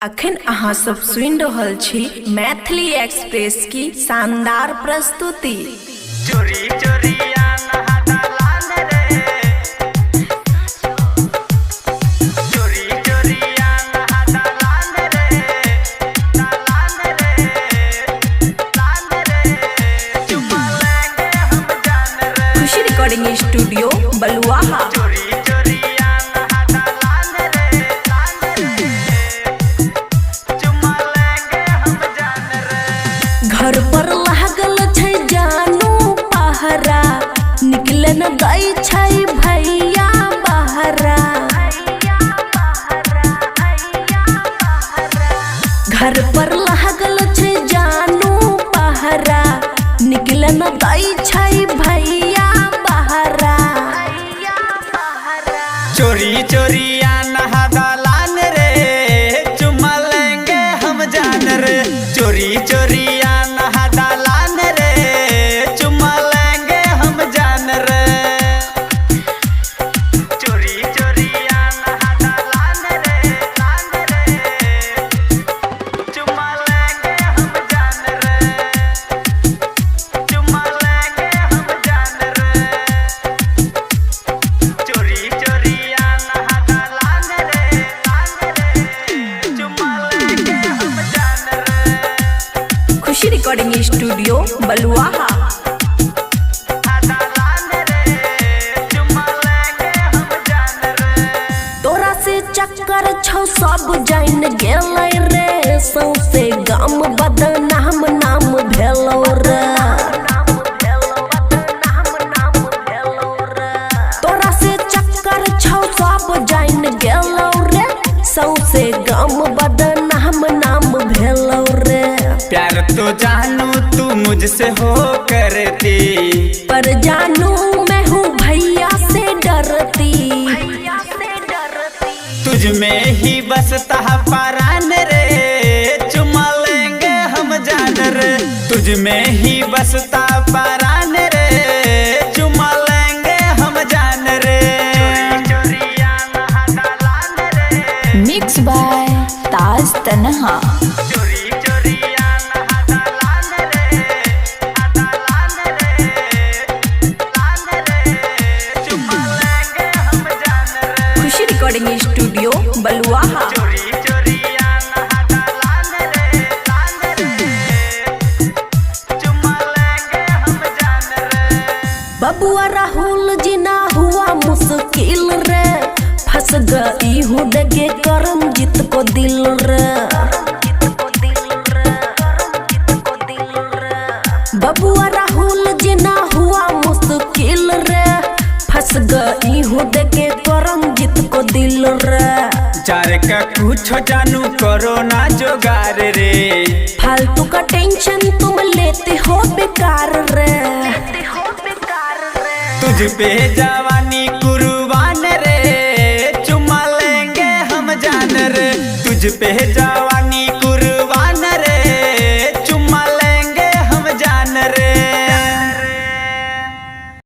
अखन अहाँ सब सुनि रहल छी मैथिली एक्सप्रेस की शानदार प्रस्तुति। चोरी चोरी खुशी रिकॉर्डिंग स्टूडियो बलुआहा। घर पर लागल छै जानू पहरा, निकले न दै छै भैया बहरा। घर पर लागल छै जानू पहरा, निकले न दै छै भैया बहरा। चोरी चोरी नहा दलान रे, चुमा लेंगे हम जान रे। चोरी चोरी नहा दलान रे, चुमा लेंगे हम जान रे। चोरी चोरी नहा दलान रे, चुमा लेंगे हम जान रे। चुमा लेंगे हम जान रे। चोरी चोरी नहा दलान रे, चुमा लेंगे हम जान रे। खुशी रिकॉर्डिंग स्टूडियो बलुआहा। तोरा से चक्कर छौ सब जान गेलै रे, सौसे गाम बदनाम नाम भेलौ रे। तोरा से चक्कर छौ सब जान गेलौ रे, सौसे गाम बदनाम नाम भेलौ रे। प्यार तो जानू तू मुझसे हो करती, पर जानू मैं हूँ भैया से डरती। तुझ में ही बसता परान रे, चुमा लेंगे हम जान रे। तुझ में ही बसता परान रे, चुमा लेंगे हम जान रे। मिक्स बाय ताज तनहा। खुशी रिकॉर्डिंग स्टूडियो बलुआहा। बबुआ राहुल जीना हुआ मुश्किल रे, फंस गई हूँ डगे करमजीत को दिल रे। बबुआ राहुल जीना हुआ मुश्किल रे, फंस गई हूँ डगे करमजीत को दिल रे। जार का कुछ जानू करो ना जोगार रे, फालतू का टेंशन तुम लेते हो बेकार रे। तुझ पे जवानी कुर्बान रे, चुमा लेंगे हम जान रे। तुझ पे जवानी